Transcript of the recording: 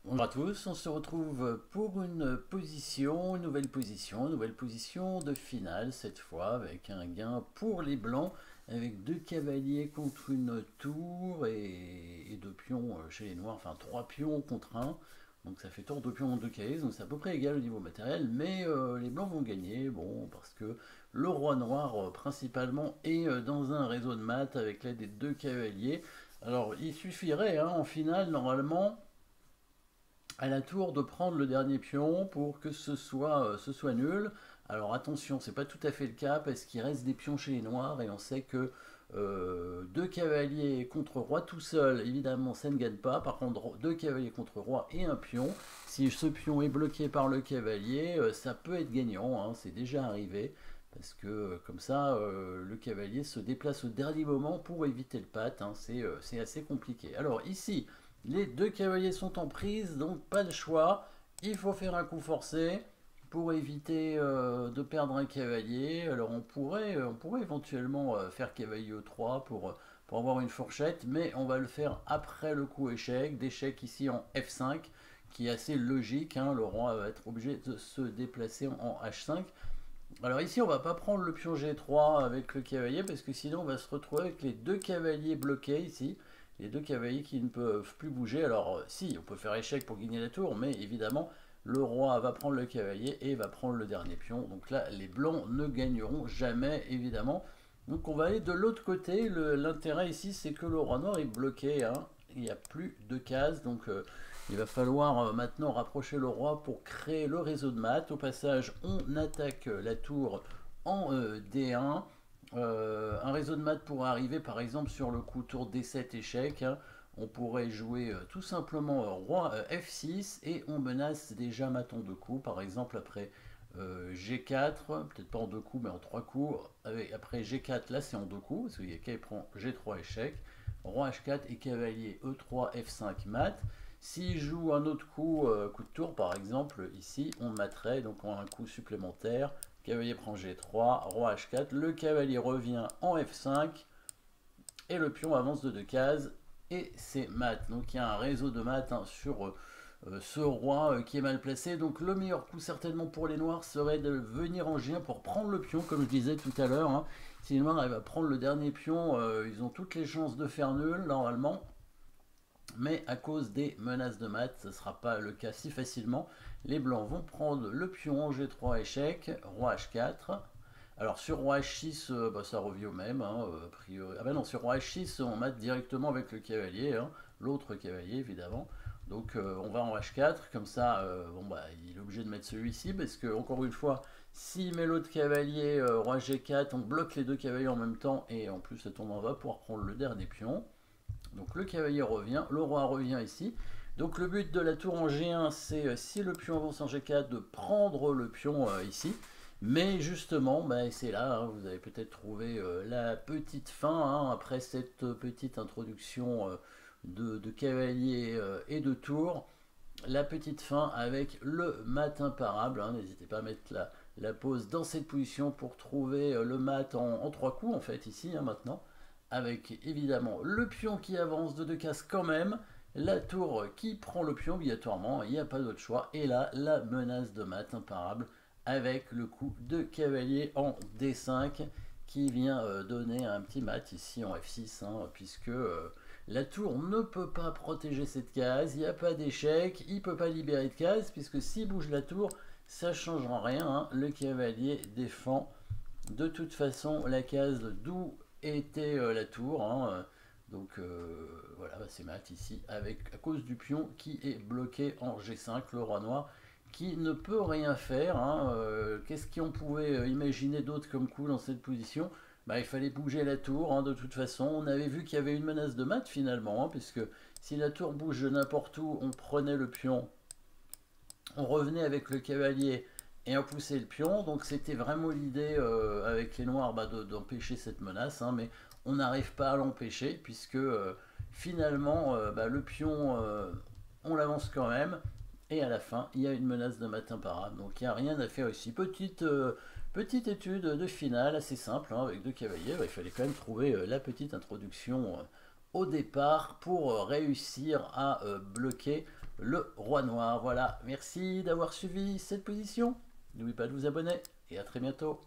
Bonjour à tous, on se retrouve pour une nouvelle position de finale cette fois avec un gain pour les blancs avec deux cavaliers contre une tour et deux pions chez les noirs, enfin trois pions contre un. Donc ça fait tour de pions en deux cases, donc c'est à peu près égal au niveau matériel, mais les blancs vont gagner, bon, parce que le roi noir principalement est dans un réseau de maths avec l'aide des deux cavaliers. Alors il suffirait en finale normalement à la tour de prendre le dernier pion pour que ce soit nul. Alors attention, c'est pas tout à fait le cas parce qu'il reste des pions chez les noirs et on sait que deux cavaliers contre roi tout seul, évidemment ça ne gagne pas. Par contre, deux cavaliers contre roi et un pion, si ce pion est bloqué par le cavalier, ça peut être gagnant, c'est déjà arrivé. Parce que comme ça, le cavalier se déplace au dernier moment pour éviter le pat, c'est assez compliqué. Alors ici, les deux cavaliers sont en prise, donc pas de choix. Il faut faire un coup forcé pour éviter de perdre un cavalier. Alors on pourrait éventuellement faire cavalier E3 pour avoir une fourchette, mais on va le faire après le coup échec. D'échec ici en F5, qui est assez logique. Le roi va être obligé de se déplacer en H5. Alors ici, on va pas prendre le pion G3 avec le cavalier parce que sinon on va se retrouver avec les deux cavaliers bloqués ici. Les deux cavaliers qui ne peuvent plus bouger. Alors si, on peut faire échec pour gagner la tour, mais évidemment, le roi va prendre le cavalier et va prendre le dernier pion. Donc là, les blancs ne gagneront jamais, évidemment. Donc on va aller de l'autre côté. L'intérêt ici, c'est que le roi noir est bloqué. Il n'y a plus de cases, donc il va falloir maintenant rapprocher le roi pour créer le réseau de maths. Au passage, on attaque la tour en D1. Un réseau de maths pourrait arriver par exemple sur le coup tour D7 échec. On pourrait jouer tout simplement roi F6 et on menace déjà mat en deux coups. Par exemple après G4, peut-être pas en deux coups mais en trois coups. Après G4, là c'est en deux coups parce qu'il y a qui prend G3 échec. Roi H4 et cavalier E3 F5 mat. S'il joue un autre coup, coup de tour par exemple, ici on materait, donc on a un coup supplémentaire. Cavalier prend G3, roi H4, le cavalier revient en F5 et le pion avance de deux cases et c'est mat. Donc il y a un réseau de mat sur ce roi qui est mal placé. Donc le meilleur coup certainement pour les noirs serait de venir en G1 pour prendre le pion comme je disais tout à l'heure. Si les noirs arrivent à prendre le dernier pion, ils ont toutes les chances de faire nul normalement. Mais à cause des menaces de mat, ce ne sera pas le cas si facilement. Les blancs vont prendre le pion en G3 échec, roi H4. Alors sur roi H6, ça revient au même, a priori. Ah ben non, sur roi H6, on mate directement avec le cavalier, l'autre cavalier évidemment. Donc on va en H4, comme ça, il est obligé de mettre celui-ci, parce que encore une fois, s'il met l'autre cavalier, roi G4, on bloque les deux cavaliers en même temps, et en plus le tournoi va pouvoir prendre le dernier pion. Donc le cavalier revient, le roi revient ici. Donc le but de la tour en G1, c'est si le pion avance en G4, de prendre le pion ici. Mais justement, c'est là, vous avez peut-être trouvé la petite fin, après cette petite introduction de cavalier et de tour. La petite fin avec le mat imparable. N'hésitez pas à mettre la pause dans cette position pour trouver le mat en trois coups, en fait, ici, maintenant avec évidemment le pion qui avance de deux cases quand même, la tour qui prend le pion obligatoirement, il n'y a pas d'autre choix, et là la menace de mat imparable avec le coup de cavalier en D5 qui vient donner un petit mat ici en F6, puisque la tour ne peut pas protéger cette case, il n'y a pas d'échec, il ne peut pas libérer de case, puisque s'il bouge la tour, ça ne changera rien, le cavalier défend de toute façon la case d'où était la tour. Donc voilà, c'est mat ici à cause du pion qui est bloqué en G5, le roi noir qui ne peut rien faire. Qu'est-ce qu'on pouvait imaginer d'autre comme coup dans cette position? Il fallait bouger la tour, de toute façon. On avait vu qu'il y avait une menace de mat finalement, puisque si la tour bouge de n'importe où, on prenait le pion, on revenait avec le cavalier et on poussait le pion. Donc c'était vraiment l'idée avec les noirs d'empêcher cette menace, mais on n'arrive pas à l'empêcher puisque finalement le pion on l'avance quand même et à la fin il y a une menace de mat imparable. Donc il n'y a rien à faire ici. Petite étude de finale assez simple avec deux cavaliers. Il fallait quand même trouver la petite introduction au départ pour réussir à bloquer le roi noir. Voilà, merci d'avoir suivi cette position. N'oubliez pas de vous abonner et à très bientôt.